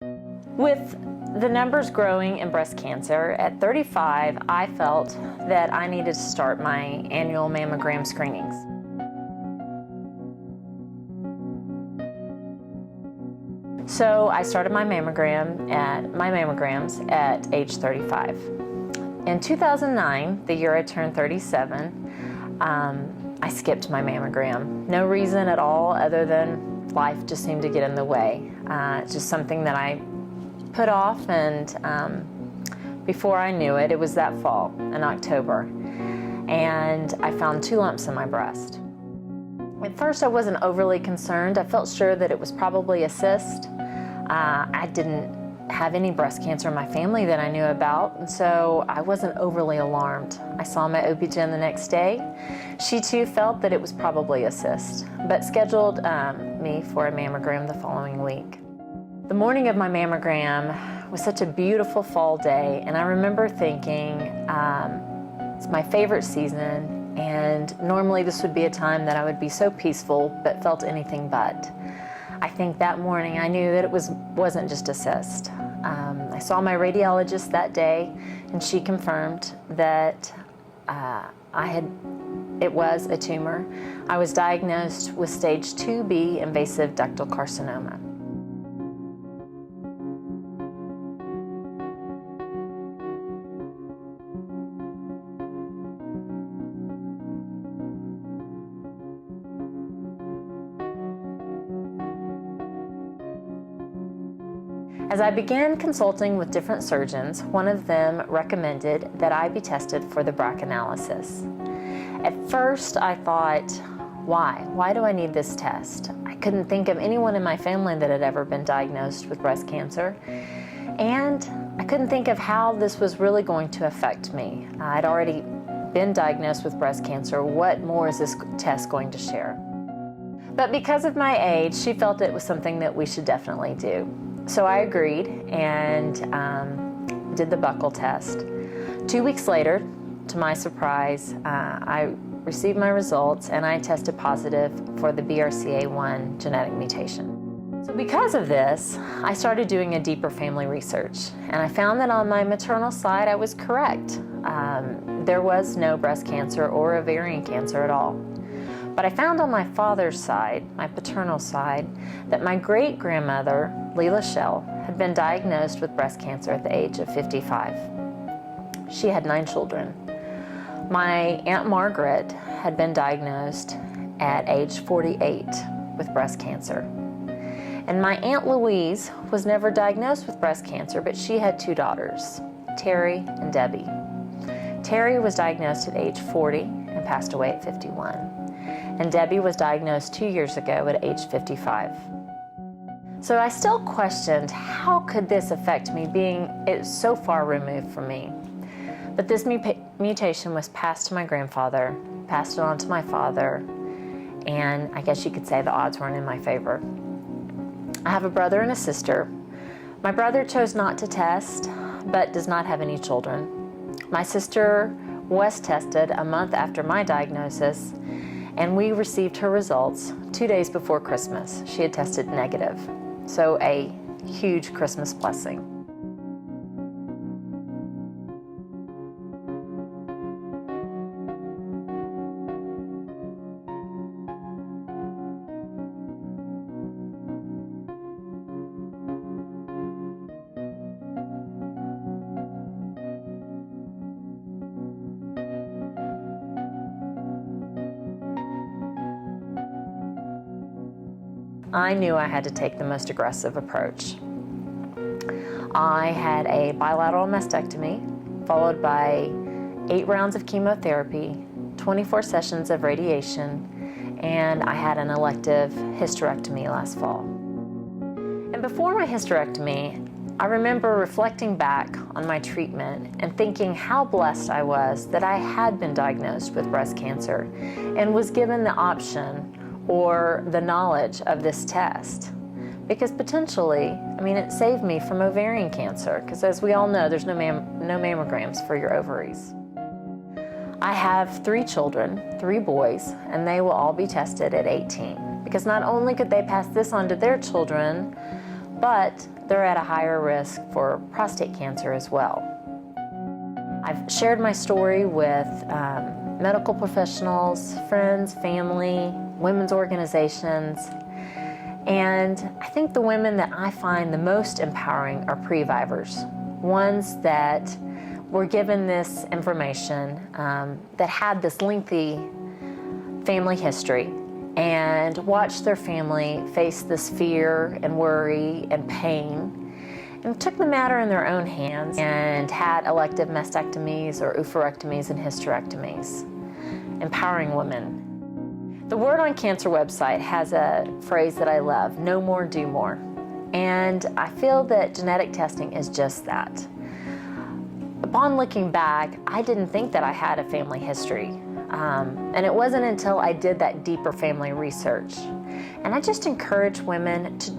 With the numbers growing in breast cancer, at 35, I felt that I needed to start my annual mammogram screenings. So I started my mammograms at age 35. In 2009, the year I turned 37, I skipped my mammogram. No reason at all other than life just seemed to get in the way. It's just something that I put off, and before I knew it, it was that fall in October, and I found 2 lumps in my breast. At first I wasn't overly concerned. I felt sure that it was probably a cyst. I didn't have any breast cancer in my family that I knew about, and so I wasn't overly alarmed. I saw my OB-GYN the next day. She too felt that it was probably a cyst, but scheduled me for a mammogram the following week. The morning of my mammogram was such a beautiful fall day, and I remember thinking, it's my favorite season, and normally this would be a time that I would be so peaceful, but felt anything but. I think that morning I knew that it wasn't just a cyst. I saw my radiologist that day, and she confirmed that it was a tumor. I was diagnosed with stage 2B invasive ductal carcinoma. As I began consulting with different surgeons, one of them recommended that I be tested for the BRCA-analysis. At first, I thought, why? Why do I need this test? I couldn't think of anyone in my family that had ever been diagnosed with breast cancer, and I couldn't think of how this was really going to affect me. I'd already been diagnosed with breast cancer. What more is this test going to share? But because of my age, she felt it was something that we should definitely do. So I agreed and did the buccal test. 2 weeks later, to my surprise, I received my results and I tested positive for the BRCA1 genetic mutation. So because of this, I started doing a deeper family research, and I found that on my maternal side I was correct. There was no breast cancer or ovarian cancer at all. But I found on my father's side, my paternal side, that my great-grandmother, Leela Shell, had been diagnosed with breast cancer at the age of 55. She had 9 children. My Aunt Margaret had been diagnosed at age 48 with breast cancer. And my Aunt Louise was never diagnosed with breast cancer, but she had 2 daughters, Terry and Debbie. Terry was diagnosed at age 40 and passed away at 51. And Debbie was diagnosed 2 years ago at age 55. So I still questioned, how could this affect me, being it so far removed from me? But this mutation was passed to my grandfather, passed it on to my father, and I guess you could say the odds weren't in my favor. I have a brother and a sister. My brother chose not to test, but does not have any children. My sister was tested a month after my diagnosis, and we received her results 2 days before Christmas. She had tested negative, so a huge Christmas blessing. I knew I had to take the most aggressive approach. I had a bilateral mastectomy, followed by 8 rounds of chemotherapy, 24 sessions of radiation, and I had an elective hysterectomy last fall. And before my hysterectomy, I remember reflecting back on my treatment and thinking how blessed I was that I had been diagnosed with breast cancer and was given the option or the knowledge of this test, because potentially, it saved me from ovarian cancer, because as we all know, there's no mammograms for your ovaries. I have 3 children, 3 boys, and they will all be tested at 18, because not only could they pass this on to their children, but they're at a higher risk for prostate cancer as well. I've shared my story with medical professionals, friends, family, women's organizations, and I think the women that I find the most empowering are pre-vivors, ones that were given this information that had this lengthy family history and watched their family face this fear and worry and pain, and took the matter in their own hands and had elective mastectomies or oophorectomies and hysterectomies, empowering women. The Word on Cancer website has a phrase that I love: know more, do more. And I feel that genetic testing is just that. Upon looking back, I didn't think that I had a family history. And it wasn't until I did that deeper family research. And I just encourage women to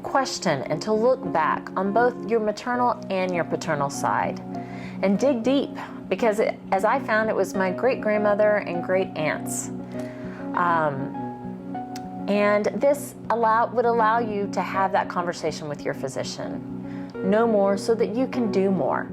question and to look back on both your maternal and your paternal side and dig deep, because as I found, it was my great-grandmother and great-aunts. And this would allow you to have that conversation with your physician. Know more so that you can do more.